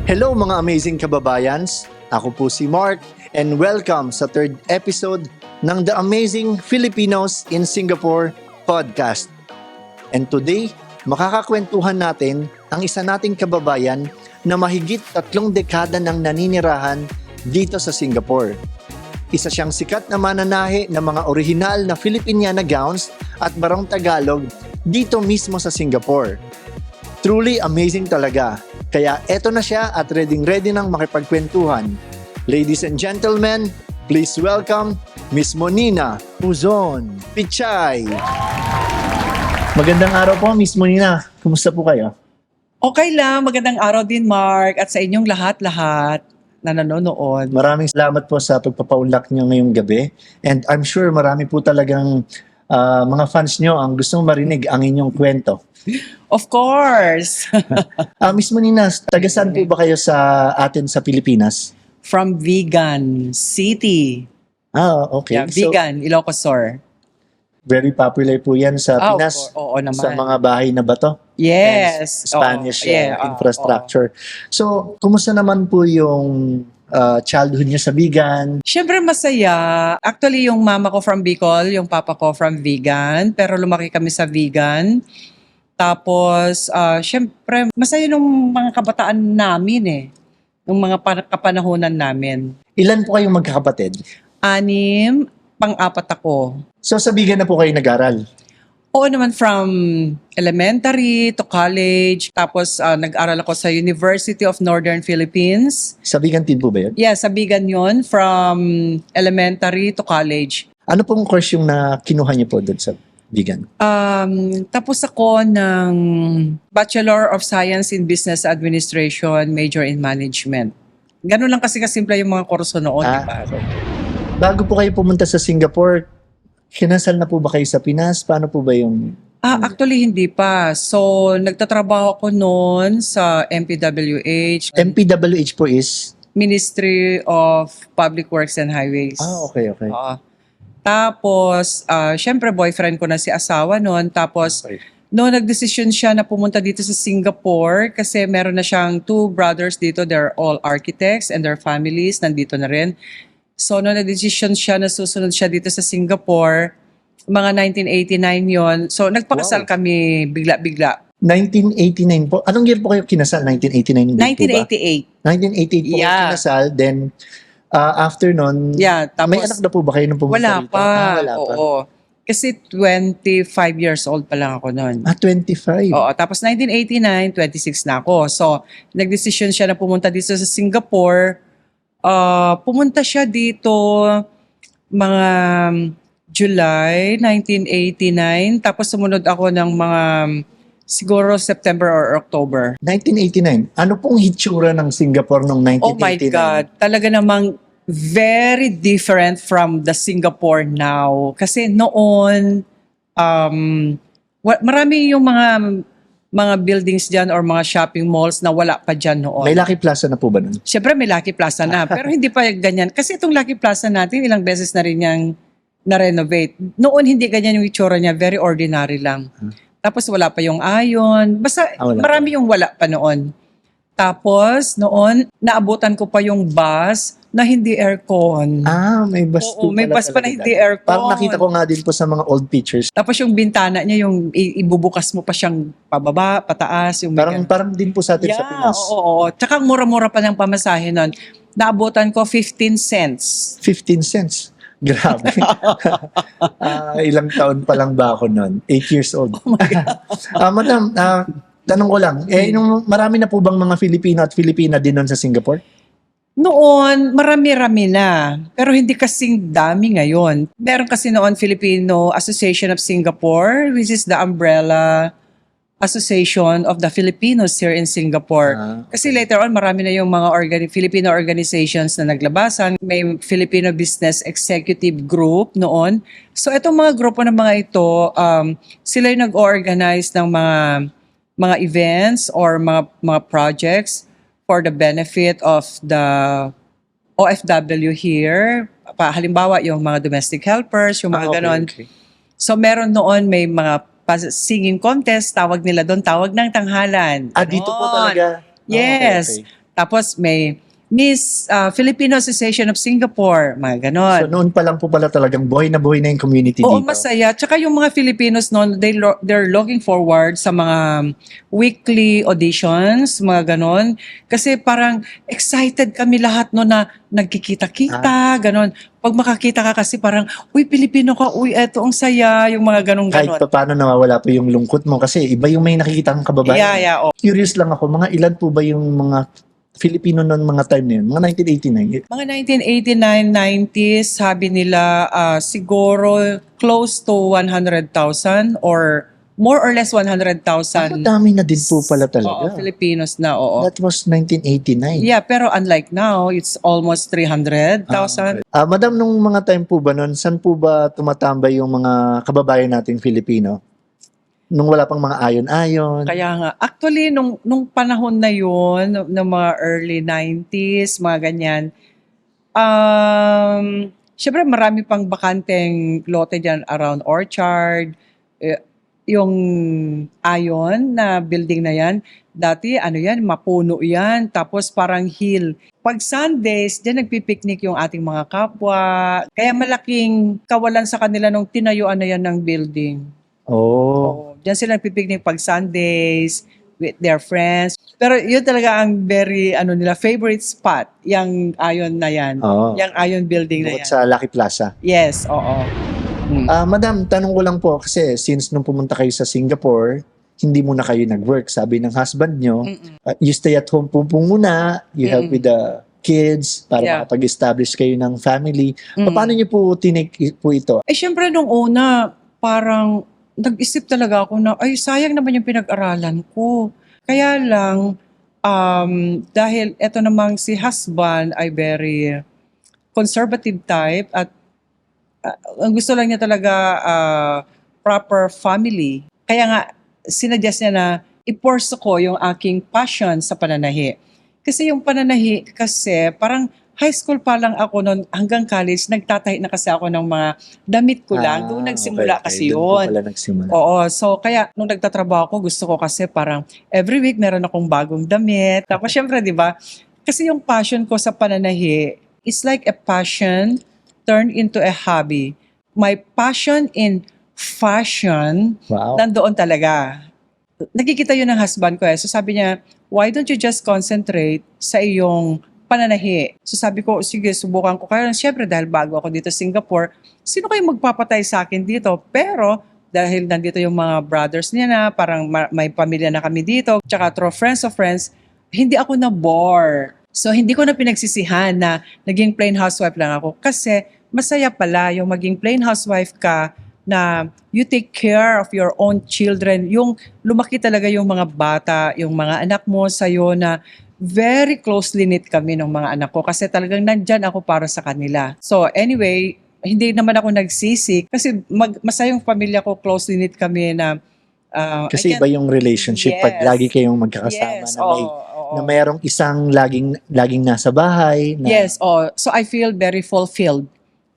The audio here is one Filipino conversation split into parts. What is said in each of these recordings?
Hello mga amazing kababayans, ako po si Mark and welcome sa third episode ng The Amazing Filipinos in Singapore podcast. And today, makakakwentuhan natin ang isa nating kababayan na mahigit 3 dekada nang naninirahan dito sa Singapore. Isa siyang sikat na mananahe ng mga orihinal na Filipiniana gowns at barong Tagalog dito mismo sa Singapore. Truly amazing talaga. Kaya eto na siya at ready nang makipagkwentuhan. Ladies and gentlemen, please welcome Miss Monina Puzon Pichay. Magandang araw po, Miss Monina. Kumusta po kayo? Okay lang, magandang araw din Mark at sa inyong lahat-lahat na nanonood. Maraming salamat po sa pagpapaunlak niyo ngayong gabi. And I'm sure marami po talagang mga fans niyo ang gustong marinig ang inyong kwento. Of course! Miss Monina, taga saan po ba kayo sa atin sa Pilipinas? From Vigan City. Okay. Yeah, Vigan, Ilocos Sur. Very popular po yan sa Pinas. Oo naman. Sa mga bahay na bato. Yes. Spanish Oo, infrastructure. So, kumusta naman po yung childhood niyo sa Vigan? Siyempre masaya. Actually, yung mama ko from Bicol, yung papa ko from Vigan, pero lumaki kami sa Vigan. Tapos, siyempre, masaya nung mga kabataan namin nung mga kapanahonan namin. Ilan po kayong magkakapatid? 6, pang-4 ako. So, sa Vigan na po kayo nag-aral? Oo naman, from elementary to college. Tapos nag-aral ako sa University of Northern Philippines. Sa Vigan din po ba yun? Yeah, sa Bigan yun, from elementary to college. Ano pong course yung na kinuha niyo po doon sa Vigan? Tapos ako ng Bachelor of Science in Business Administration, major in Management. Ganun lang kasi kasimple yung mga kurso noon. Diba? Okay. Bago po kayo pumunta sa Singapore, kinasal na po ba kayo sa Pinas? Paano po ba yung... Actually, hindi pa. So, nagtatrabaho ako noon sa MPWH. MPWH po is? Ministry of Public Works and Highways. Okay. Tapos, syempre boyfriend ko na si asawa noon. Tapos, Okay. no, nagdesisyon siya na pumunta dito sa Singapore kasi meron na siyang 2 brothers dito. They're all architects and their families nandito na rin. So, no, nag-decision siya na susunod siya dito sa Singapore. Mga 1989 yon. So, nagpakasal kami bigla-bigla. 1989 po. Anong year po kayo kinasal? 1989 din po ba? 1988 po kayo kinasal. Then, after nun, tapos, may anak na po ba kayo nung pumunta wala rito? pa. Wala pa. Oo. Kasi 25 years old pa lang ako noon. 25. Oo, tapos 1989, 26 na ako. So, nagdesisyon siya na pumunta dito sa Singapore. Pumunta siya dito mga July 1989. Tapos sumunod ako ng mga siguro September or October. 1989. Ano pong hitsura ng Singapore noong 1989? Oh my God. Talaga namang very different from the Singapore now. Kasi noon, marami yung mga buildings dyan or mga shopping malls na wala pa dyan noon. May Lucky Plaza na po ba nun? Siyempre may Lucky Plaza na, pero hindi pa ganyan. Kasi itong Lucky Plaza natin, ilang beses na rin niyang na-renovate. Noon hindi ganyan yung itsura niya, very ordinary lang. Tapos wala pa yung iron. Basta marami yung wala pa noon. Tapos noon, naabutan ko pa yung bus na hindi aircon. May bus po. Oo, may bus pa na hindi aircon. Parang nakita ko nga din po sa mga old pictures. Tapos yung bintana niya, yung ibubukas mo pa siyang pababa, pataas. Yung Parang din po sa atin sa Pinas. Oo. Tsaka mura-mura pa ng pamasahe nun. Naabutan ko 15 cents. 15 cents. Grabe. Ilang taon pa lang ba ako nun? 8 years old. Oh my God. Madam, tanong ko lang, marami na po bang mga Filipino at Filipina din nun sa Singapore? Noon, marami-rami na. Pero hindi kasing dami ngayon. Meron kasi noon Filipino Association of Singapore, which is the umbrella association of the Filipinos here in Singapore. Kasi later on, marami na yung mga Filipino organizations na naglabasan. May Filipino Business Executive Group noon. So itong mga grupo ng mga ito, sila yung nag-organize ng mga events or mga projects for the benefit of the OFW here. Halimbawa, yung mga domestic helpers, yung mga ganon. Okay. So meron noon, may mga singing contest, tawag nila doon, tawag ng tanghalan. Dito po talaga? Yes. Okay. Tapos may Miss Filipino Association of Singapore, mga ganon. So noon pa lang po pala talagang buhay na yung community Oo, dito. masaya. Tsaka yung mga Filipinos noon, they're looking forward sa mga weekly auditions, mga ganon. Kasi parang excited kami lahat noon na nagkikita-kita, ganon. Pag makakita ka kasi parang, uy, Pilipino ka, uy, eto ang saya, yung mga Kahit ganon-ganon. pa paano nawawala po yung lungkot mo kasi iba yung may nakikita kang kababayan. Yeah, oh. Curious lang ako, mga ilan po ba yung mga Filipino noon mga time na yun? Mga 1989? Mga 1989, 90s, sabi nila siguro close to 100,000 or more or less 100,000. Dami na din po pala Oo, talaga. Filipinos na, oo. That was 1989. Yeah, pero unlike now, it's almost 300,000. Madam, nung mga time po ba noon, saan po ba tumatambay yung mga kababayan nating Filipino? Nung wala pang mga ayon-ayon? Kaya nga, actually, nung panahon na yun, ng mga early 90s, mga ganyan, syempre marami pang bakanteng lote dyan around Orchard, yung Ayon na building na yan, dati ano yan, mapuno yan, tapos parang hill. Pag Sundays, dyan nagpipiknik yung ating mga kapwa. Kaya malaking kawalan sa kanila nung tinayuan na yan ng building. Oh. Diyan sila nagpipiknik pag Sundays with their friends. Pero yun talaga ang very nila favorite spot, yung Ayon na yan. Oo. Yung Ayon building na Bukod yan. sa Lucky Plaza. Yes, oo. Madam, tanong ko lang po kasi since nung pumunta kayo sa Singapore, hindi muna kayo nag-work. Sabi ng husband nyo, you stay at home po muna, you help with the kids para Yeah. makapag-establish kayo ng family. Paano nyo po tinake po ito? Syempre nung una, parang nag-isip talaga ako na, ay sayang naman yung pinag-aralan ko. Kaya lang, dahil eto namang si husband ay very conservative type at ang gusto lang niya talaga proper family. Kaya nga, sinuggest niya na i-pursue ko yung aking passion sa pananahi. Kasi yung pananahi kasi parang high school pa lang ako noon hanggang college, nagtatahi na kasi ako ng mga damit ko lang. Doon nagsimula kasi Doon po yun. pala nagsimula. Oo, so kaya nung nagtatrabaho ko, gusto ko kasi parang every week meron akong bagong damit. Tapos syempre, di ba, kasi yung passion ko sa pananahi is like a passion turned into a hobby. My passion in fashion, Wow. nandoon talaga. Nakikita yun ng husband ko eh. So sabi niya, why don't you just concentrate sa iyong pananahi? So sabi ko, sige, subukan ko. Kaya syempre dahil bago ako dito sa Singapore, sino kayo magpapatay sa akin dito? Pero dahil nandito yung mga brothers niya na, parang may pamilya na kami dito, tsaka through friends of friends, hindi ako na-bore. So hindi ko na pinagsisihan na naging plain housewife lang ako kasi masaya pala yung maging plain housewife ka na you take care of your own children. Yung lumaki talaga yung mga bata, yung mga anak mo sa'yo na very closely knit kami ng mga anak ko kasi talagang nandyan ako para sa kanila. So anyway, hindi naman ako nagsisi kasi masayang pamilya ko, closely knit kami na Kasi iba yung relationship pag Yes. lagi kayong magkakasama yes, na may na mayroong isang laging nasa bahay na Yes, so I feel very fulfilled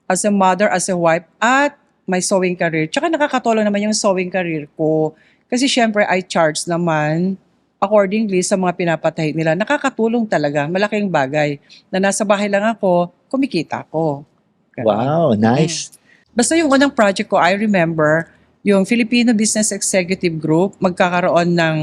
as a mother, as a wife, at my sewing career. Tsaka nakakatulong naman yung sewing career ko. Kasi syempre, I charge naman accordingly sa mga pinapatahi nila. Nakakatulong talaga, malaking bagay. Na nasa bahay lang ako, kumikita ako. Ganon. wow, nice. Basta yung unang project ko, I remember, yung Filipino Business Executive Group, magkakaroon ng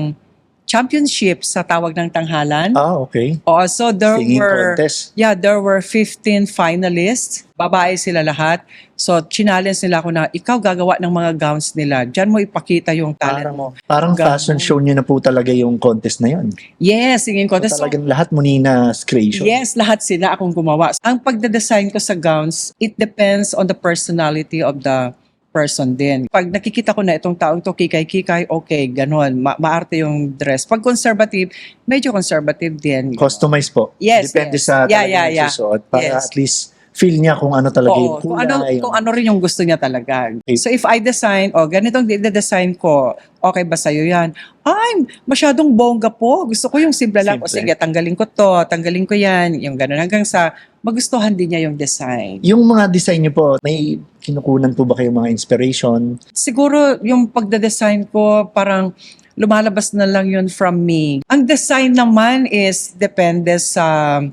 championship sa tawag ng tanghalan. Okay. So there Singing were contest. there were 15 finalists. Babae sila lahat. So challenge nila ako na ikaw gagawa ng mga gowns nila. Diyan mo ipakita yung talent mo. Parang Ganon. fashion show nyo na po talaga yung contest na yun. Yes, singing contest. So, Talagang lahat mo Nina's creation. yes, lahat sila akong gumawa. Ang pagde-design ko sa gowns, it depends on the personality of the person din. Pag nakikita ko na itong taong to kikay-kikay, okay, ganon. Maarte yung dress. Pag conservative, medyo conservative din. Customize po. Yes, Depende yes. sa Yeah, talagang yeah. nagsusuot. Para Yes. at least feel niya kung ano talaga yung Oo, kung kulay. kung ano rin yung gusto niya talaga. So if I design, ganitong i-design ko, okay ba sa'yo yan? Ay, masyadong bongga po. Gusto ko yung simple lang. O Simple. sige, tanggalin ko to, tanggalin ko yan. Yung gano'n. Hanggang sa magustuhan din niya yung design. Yung mga design niyo po, may kinukunan po ba kayo mga inspiration? Siguro yung pagde-design ko, parang lumalabas na lang yun from me. Ang design naman is depende sa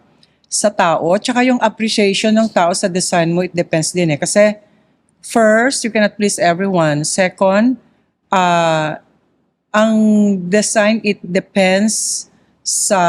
tao. Tsaka yung appreciation ng tao sa design mo, it depends din eh. Kasi first, you cannot please everyone. Second, ang design, it depends sa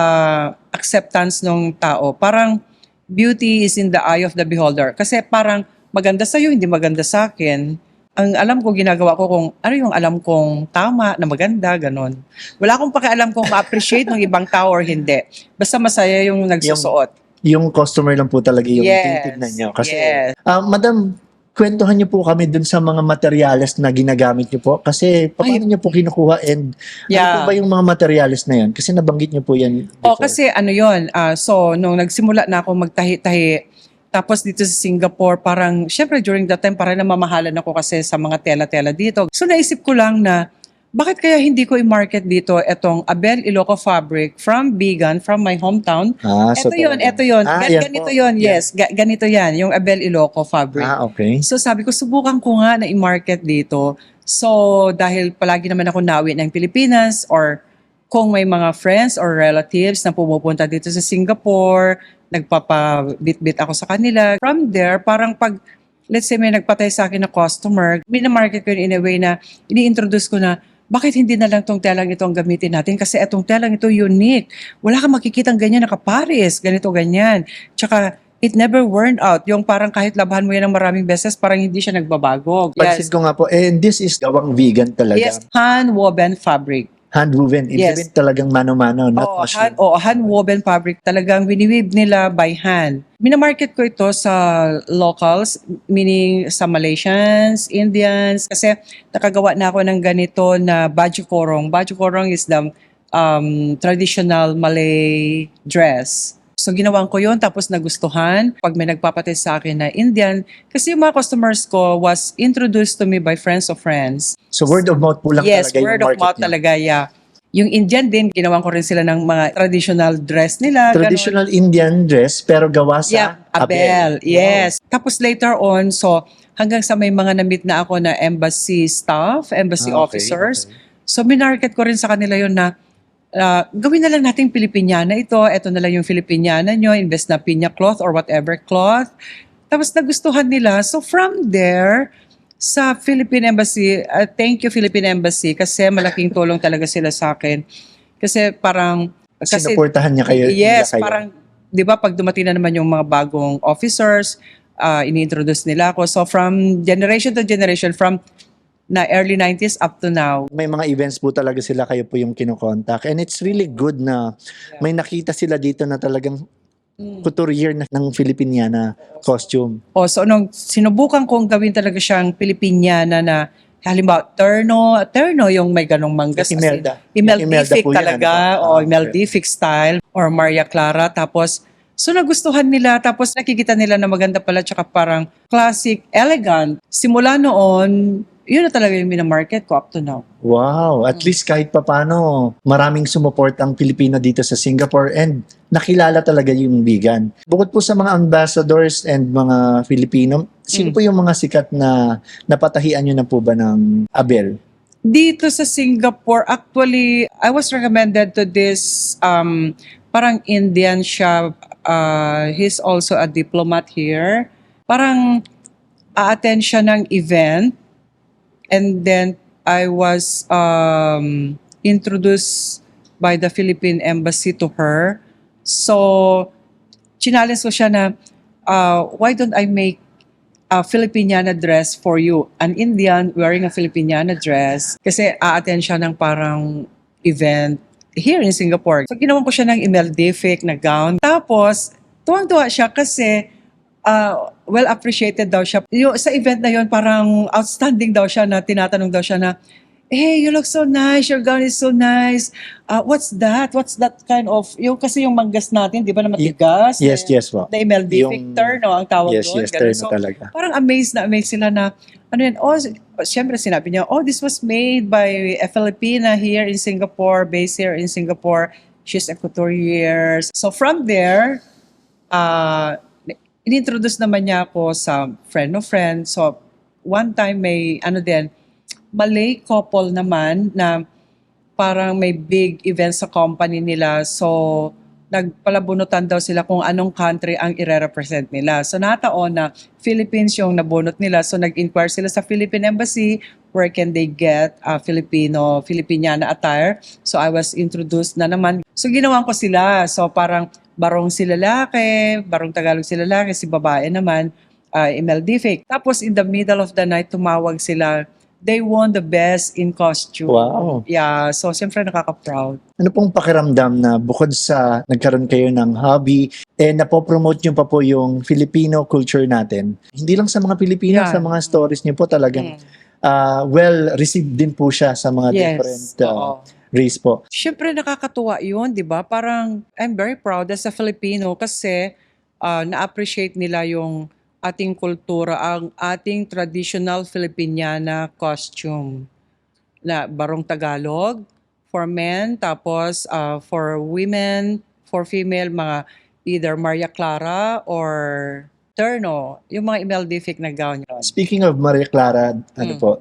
acceptance ng tao. Parang beauty is in the eye of the beholder. Kasi parang maganda sa'yo, hindi maganda sa akin. Ang alam ko, ginagawa ko kung ano yung alam kong tama, na maganda, ganon. Wala akong pakialam kung ma-appreciate ng ibang tao or hindi. Basta masaya yung nagsusuot. Yung customer lang po talaga yung Yes, tinitignan nyo. Kasi, yes. Madam, kwentuhan niyo po kami dun sa mga materyales na ginagamit niyo po. Kasi, paano niyo po kinukuha and ano Yeah. po ba yung mga materyales na yun? Kasi nabanggit niyo po yan before. Kasi ano yun, so nung nagsimula na ako magtahi-tahi, tapos dito sa Singapore, parang, syempre during that time, parang namamahalan ako kasi sa mga tela-tela dito. So naisip ko lang na, bakit kaya hindi ko i-market dito itong Abel Iloco fabric from Bigan, from my hometown? So Ito yun, talaga. ito yun. Yan Ganito po. yun, Yan. yes. Ganito yan, yung Abel Iloco fabric. Okay. So sabi ko, subukan ko nga na i-market dito. So dahil palagi naman ako nawi ng Pilipinas or kung may mga friends or relatives na pumupunta dito sa Singapore, nagpapabit-bit ako sa kanila. From there, parang pag, let's say may nagpatay sa akin na customer, minamarket ko yun in a way na ini-introduce ko na, bakit hindi na lang tong telang ito ang gamitin natin? Kasi itong telang ito unique. Wala kang makikitang ganyan nakapares, ganito, ganyan. Tsaka, it never worn out. Yung parang kahit labahan mo yan ng maraming beses, parang hindi siya nagbabago. Pansin ko nga po, and this is gawang vegan talaga. Yes, hand-woven fabric. Hand-woven. Ibig Yes. sabihin talagang mano-mano, not machine. Hand-woven fabric. Talagang winiweave nila by hand. Minamarket ko ito sa locals, meaning sa Malaysians, Indians, kasi nakagawa na ako ng ganito na baju korong. Baju korong is the traditional Malay dress. So ginawan ko yun, tapos nagustuhan. Pag may nagpapatay sa akin na Indian, kasi yung mga customers ko was introduced to me by friends of friends. So word of mouth po lang Yes, talaga yung word of market mouth niyo. talaga, yeah. Yung Indian din, ginawan ko rin sila ng mga traditional dress nila. Traditional Indian dress pero gawa sa Yeah, Abel. Wow. Yes. Tapos later on, so hanggang sa may mga na-meet na ako na embassy staff, embassy Okay, officers. okay. So minarket ko rin sa kanila yun na gawin na lang nating Filipiniana ito. Ito na lang yung Filipiniana nyo. Invest na pinya cloth or whatever cloth. Tapos nagustuhan nila. So from there, sa Philippine Embassy, thank you Philippine Embassy kasi malaking tulong talaga sila sa akin. Kasi parang... Sinuportahan niya kayo. Yes, nila kayo. parang, di ba, pag dumating na naman yung mga bagong officers, ini-introduce nila ako. So from generation to generation, from na early 90s up to now. May mga events po talaga sila, kayo po yung kinokontak. And it's really good na may nakita sila dito na talagang couturier ng Filipiniana costume. So nung sinubukan kong gawin talaga siyang Filipiniana na halimbawa terno yung may ganong manggas. Imelda. Imeldific po yan, talaga. ano po? O Imeldific style or Maria Clara. Tapos so nagustuhan nila, tapos nakikita nila na maganda pala, tsaka parang classic, elegant. Simula noon, yun na talaga yung minamarket ko up to now. Wow, at least kahit papano maraming sumuport ang Pilipino dito sa Singapore and nakilala talaga yung vegan. Bukod po sa mga ambassadors and mga Filipino, sino po yung mga sikat na napatahian nyo na po ba ng Abel? Dito sa Singapore, actually, I was recommended to this parang Indian shop. He's also a diplomat here. Parang a-attend siya ng event. And then I was introduced by the Philippine Embassy to her. So, challenge ko siya na, why don't I make a Filipiniana dress for you? An Indian wearing a Filipiniana dress. Kasi a-attend siya ng parang event here in Singapore. So, ginawan ko siya ng Imeldific na gown. Tapos, tuwang-tuwa siya kasi well appreciated daw siya. Yung, sa event na yon parang outstanding daw siya na tinatanong daw siya na, hey, you look so nice, your gown is so nice. What's that? What's that kind of, yung kasi yung manggas natin, di ba na matigas? Yes, yes po. The Imeldific terno ang tawag Yes, doon. yes, Ganun. terno talaga. Parang amazed sila na, ano yun, syempre sinabi niya, this was made by a Filipina here in Singapore, based here in Singapore. She's a couturier. So from there, inintroduce naman niya ako sa friend of friends. So, one time may, Malay couple naman na parang may big event sa company nila. So, nagpalabunutan daw sila kung anong country ang ire-represent nila. So, nataon na Philippines yung nabunot nila. So, nag-inquire sila sa Philippine Embassy where can they get Filipiniana attire. So, I was introduced na naman. So, ginawan ko sila. So, parang barong si lalaki, barong Tagalog si lalaki, si babae naman, MLD fake. Tapos, in the middle of the night, tumawag sila. They won the best in costume. Wow. Yeah, so siyempre nakaka-proud. Ano pong pakiramdam na bukod sa nagkaroon kayo ng hobby, napopromote nyo pa po yung Filipino culture natin? Hindi lang sa mga Pilipino, Yeah. sa mga stories nyo po talagang well-received din po siya sa mga different oo. race po. Siyempre nakakatuwa yun, di ba? Parang I'm very proud as a Filipino kasi na-appreciate nila yung ating kultura, ang ating traditional Filipiniana costume na barong Tagalog for men, tapos for women, for female, mga either Maria Clara or Terno, yung mga MLD-fic na gown yun. Speaking of Maria Clara,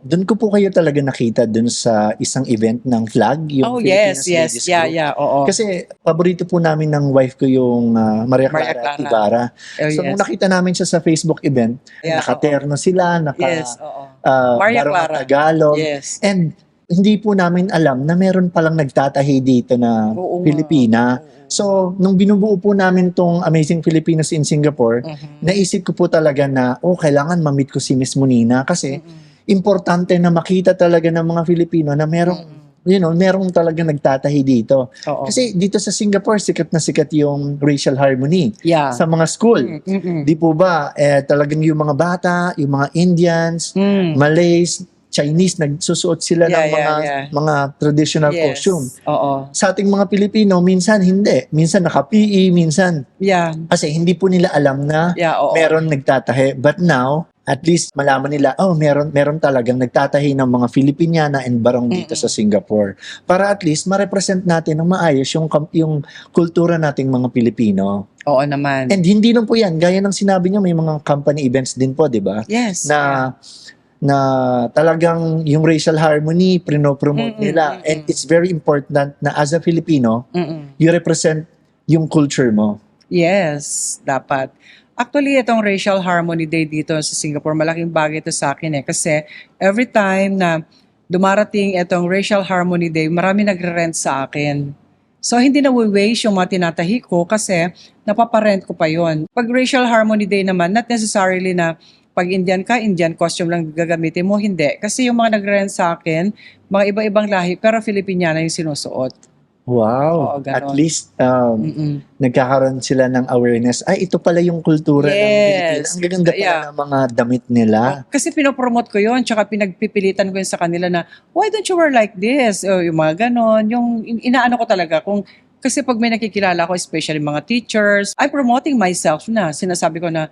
doon ko po kayo talaga nakita doon sa isang event ng flag, yung Oh, yes, Filipinas Ladies Group. oo. Kasi paborito po namin ng wife ko yung Maria Maria Clara Clara. Ibarra. Oh, So yes. nung nakita namin siya sa Facebook event, Yeah, nakaterno sila, Yes, oo. barong Maria na Clara. Tagalog. Yes. And hindi po namin alam na meron palang nagtatahi dito na Oo nga. Pilipina. Oo. So, nung binubuo po namin tong Amazing Filipinos in Singapore, naisip ko po talaga na, kailangan ma-meet ko si Miss Monina kasi importante na makita talaga ng mga Filipino na merong talaga nagtatahi dito. Oo. Kasi dito sa Singapore, sikat na sikat yung racial harmony Yeah. sa mga school. Mm-mm. Di po ba, talagang yung mga bata, yung mga Indians, Mm. Malays, Chinese, nagsusuot sila ng Yeah. mga traditional Yes. costume. Oo. Sa ating mga Pilipino, minsan hindi. Minsan naka-PE, minsan. Yeah. Kasi hindi po nila alam na Yeah, oo. meron nagtatahi. But now, at least malaman nila, meron talagang nagtatahi ng mga Filipiniana and barong dito sa Singapore. Para at least ma-represent natin ng maayos yung kultura nating mga Pilipino. Oo naman. And hindi lang po yan. Gaya ng sinabi niyo, may mga company events din po, di ba? Yes. Na talagang yung racial harmony prino-promote nila. And it's very important na as a Filipino, you represent yung culture mo. Yes, dapat. Actually, itong Racial Harmony Day dito sa Singapore, malaking bagay ito sa akin kasi every time na dumarating itong Racial Harmony Day, marami nagre-rent sa akin. So, hindi na waste yung mga tinatahi ko kasi napaparent ko pa yon. Pag Racial Harmony Day naman, not necessarily na pag Indian ka, Indian costume lang gagamitin mo, hindi. Kasi yung mga nagre-rent sa akin, mga iba-ibang lahi, pero Filipiniana yung sinusuot. Wow. Oo, ganon. At least nagkakaroon sila ng awareness. Ay, ito pala yung kultura ng Pilipinas. Ang gaganda pala ng mga damit nila. Kasi pinopromote ko yon, tsaka pinagpipilitan ko yun sa kanila na, why don't you wear like this? O, yung mga ganon. Yung inaano ko talaga, kasi pag may nakikilala ko, especially mga teachers, I'm promoting myself na. Sinasabi ko na,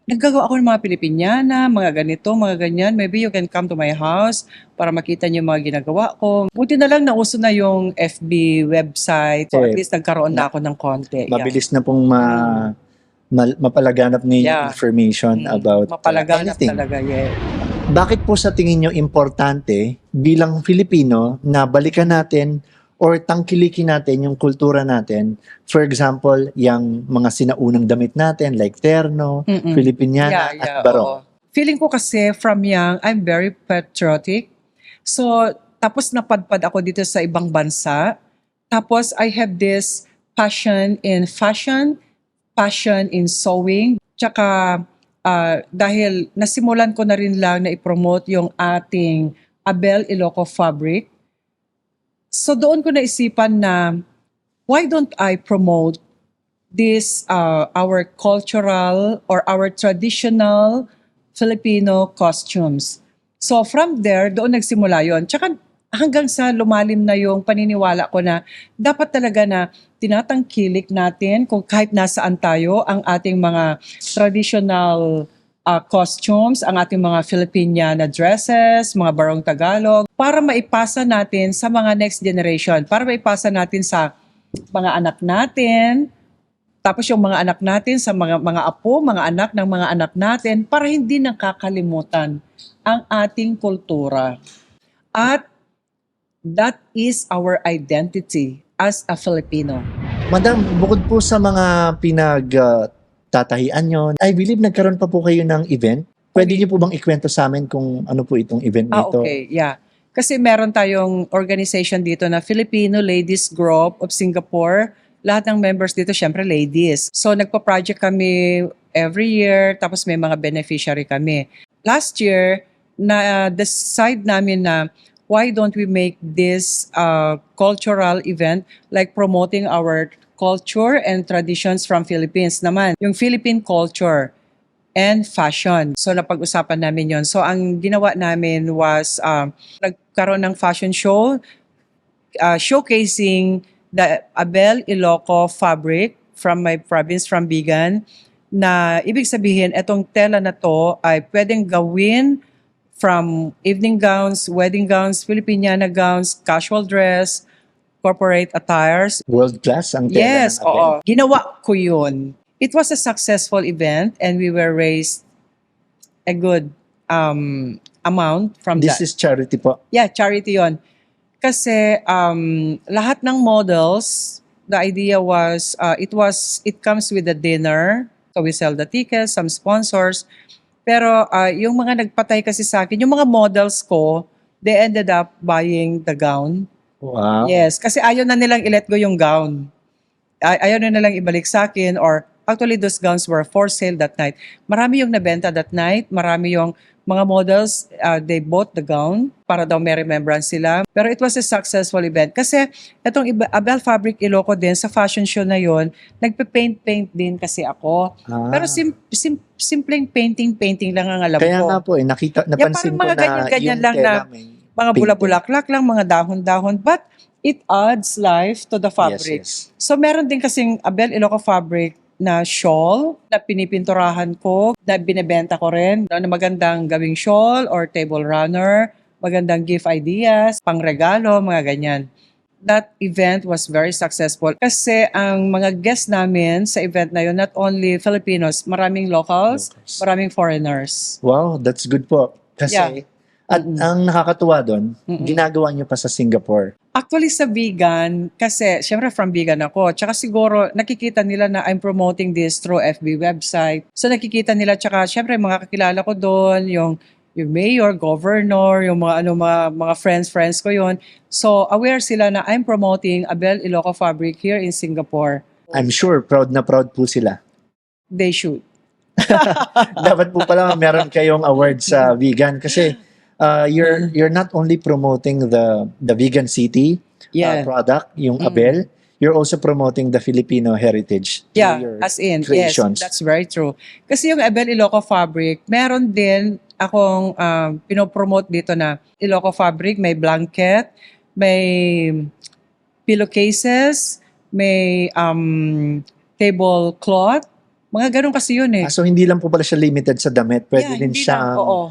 naggagawa ako ng mga Pilipiniana, mga ganito, mga ganyan. Maybe you can come to my house para makita niyo yung mga ginagawa ko. Buti na lang nauso na yung FB website. So at least nagkaroon na ako ng konti. Mabilis na pong mapalaganap niyo yung information about mapalaganap anything. talaga, yeah. Bakit po sa tingin nyo importante bilang Filipino na balikan natin or tangkilikin natin yung kultura natin? For example, yung mga sinaunang damit natin like terno, Filipiniana at barong. oo. Feeling ko kasi from young, I'm very patriotic. So, tapos napadpad ako dito sa ibang bansa. Tapos I have this passion in fashion, passion in sewing. Tsaka dahil nasimulan ko na rin lang na i-promote yung ating Abel Iloco fabric. So doon ko naisipan na why don't I promote this our cultural or our traditional Filipino costumes. So from there, doon nagsimula yon. Tsaka hanggang sa lumalim na yung paniniwala ko na dapat talaga na tinatangkilik natin kung kahit nasaan tayo ang ating mga traditional costumes, ang ating mga Filipiniana dresses, mga barong Tagalog, para maipasa natin sa mga next generation, para maipasa natin sa mga anak natin, tapos yung mga anak natin sa mga apo, mga anak ng mga anak natin, para hindi nakakalimutan ang ating kultura. At That is our identity as a Filipino. Madam, bukod po sa mga tatahian nyo, I believe nagkaroon pa po kayo ng event. Pwede niyo po bang ikwento sa amin kung ano po itong event na ito? Okay, yeah. Kasi meron tayong organization dito na Filipino Ladies Group of Singapore. Lahat ng members dito, syempre ladies. So nagpa-project kami every year, tapos may mga beneficiary kami. Last year, na-decide namin na why don't we make this cultural event like promoting our culture and traditions from Philippines naman. Yung Philippine culture and fashion. So napag-usapan namin yon. So ang ginawa namin was nagkaroon ng fashion show showcasing the Abel Iloco fabric from my province, from Bigan, na ibig sabihin itong tela na to ay pwedeng gawin from evening gowns, wedding gowns, Filipiniana gowns, casual dress, corporate attires. World class ang tela Yes, ng Abel. oo. Ginawa ko yun. It was a successful event and we were raised a good amount from This that. is charity po. Yeah, charity yon. Kasi lahat ng models, the idea was, it comes with a dinner. So we sell the tickets, some sponsors. Pero yung mga nagpatay kasi sa akin, yung mga models ko, they ended up buying the gown. Wow. Yes, kasi ayaw na nilang i-let go yung gown. Ayaw na nilang ibalik sa akin, or actually those gowns were for sale that night. Marami yung nabenta that night. Marami yung mga models, they bought the gown para daw may remembrance sila. Pero it was a successful event. Kasi itong Abel Fabric Iloco din, sa fashion show na yon, nagpe-paint din kasi ako. Ah. Pero simpleng painting lang ang alam Kaya ko. nga po, napansin parang ko mga na ganyan-ganyan yung lang tela na may mga painting. bula-bulaklak lang, mga dahon-dahon. But it adds life to the fabric. Yes, yes. So meron din kasing Abel Iloco fabric na shawl na pinipinturahan ko, na binebenta ko rin, na magandang gawing shawl or table runner, magandang gift ideas, pangregalo, mga ganyan. That event was very successful kasi ang mga guests namin sa event na yun, not only Filipinos, maraming locals, maraming foreigners. Wow, that's good po. Kasi, Yeah. at ang nakakatuwa doon, ginagawa niyo pa sa Singapore. Actually sa vegan, kasi syempre from vegan ako, tsaka siguro nakikita nila na I'm promoting this through FB website. So nakikita nila, tsaka syempre mga kakilala ko doon, yung mayor, governor, yung mga friends ko yon. So aware sila na I'm promoting Abel Iloco fabric here in Singapore. I'm sure proud na proud po sila. They should. Dapat po pala meron kayong award sa vegan kasi you're not only promoting the vegan city Yeah. product, yung Abel, you're also promoting the Filipino heritage through Yeah, your as in, creations. yes, that's very true. Kasi yung Abel Iloco fabric, meron din akong pinopromote dito na Iloco fabric, may blanket, may pillowcases, may tablecloth, mga ganun kasi yun eh. So hindi lang po pala siya limited sa damit, pwede din hindi siyang lang, oo.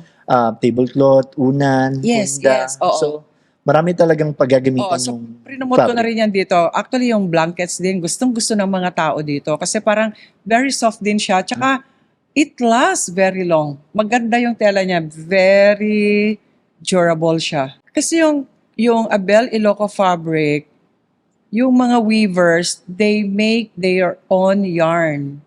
tablecloth, unan, Yes, punda. yes, oo. So marami talagang paggagamitan So, yung prinomote ko na fabric. rin yan dito. Actually, yung blankets din, gustong-gusto ng mga tao dito. Kasi parang very soft din siya. Tsaka, it lasts very long. Maganda yung tela niya. Very durable siya. Kasi yung Abel Iloco fabric, yung mga weavers, they make their own yarn.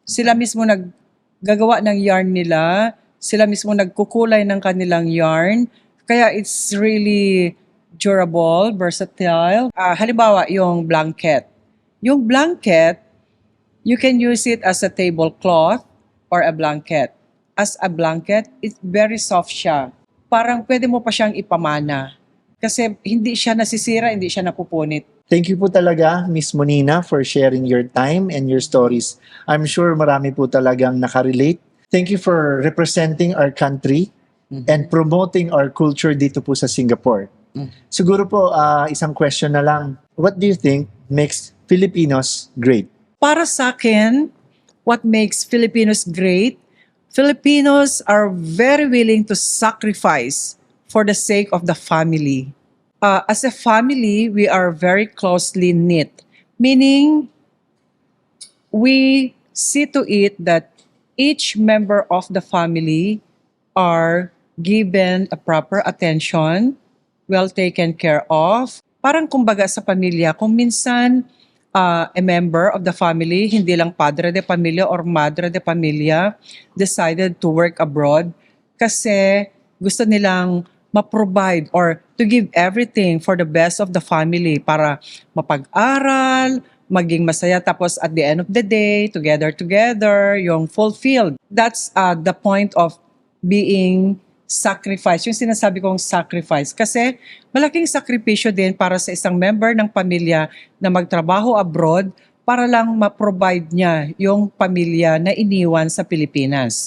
Sila mismo naggagawa ng yarn nila. Sila mismo nagkukulay ng kanilang yarn. Kaya it's really durable, versatile. Halimbawa, yung blanket. Yung blanket, you can use it as a tablecloth or a blanket. As a blanket, it's very soft siya. Parang pwede mo pa siyang ipamana. Kasi hindi siya nasisira, hindi siya napupunit. Thank you po talaga, Miss Monina, for sharing your time and your stories. I'm sure marami po talagang nakarelate. Thank you for representing our country and promoting our culture dito po sa Singapore. Siguro po, isang question na lang. What do you think makes Filipinos great? Para sa akin, what makes Filipinos great, Filipinos are very willing to sacrifice for the sake of the family. As a family, we are very closely knit, meaning we see to it that each member of the family are given a proper attention, well taken care of. Parang kumbaga sa pamilya, kung minsan a member of the family, hindi lang padre de pamilya or madre de pamilya, decided to work abroad kasi gusto nilang ma-provide or to give everything for the best of the family para mapag-aral, maging masaya, tapos at the end of the day, together, yung fulfilled. That's the point of being sacrifice, yung sinasabi kong sacrifice. Kasi malaking sakripisyo din para sa isang member ng pamilya na magtrabaho abroad para lang ma-provide niya yung pamilya na iniwan sa Pilipinas.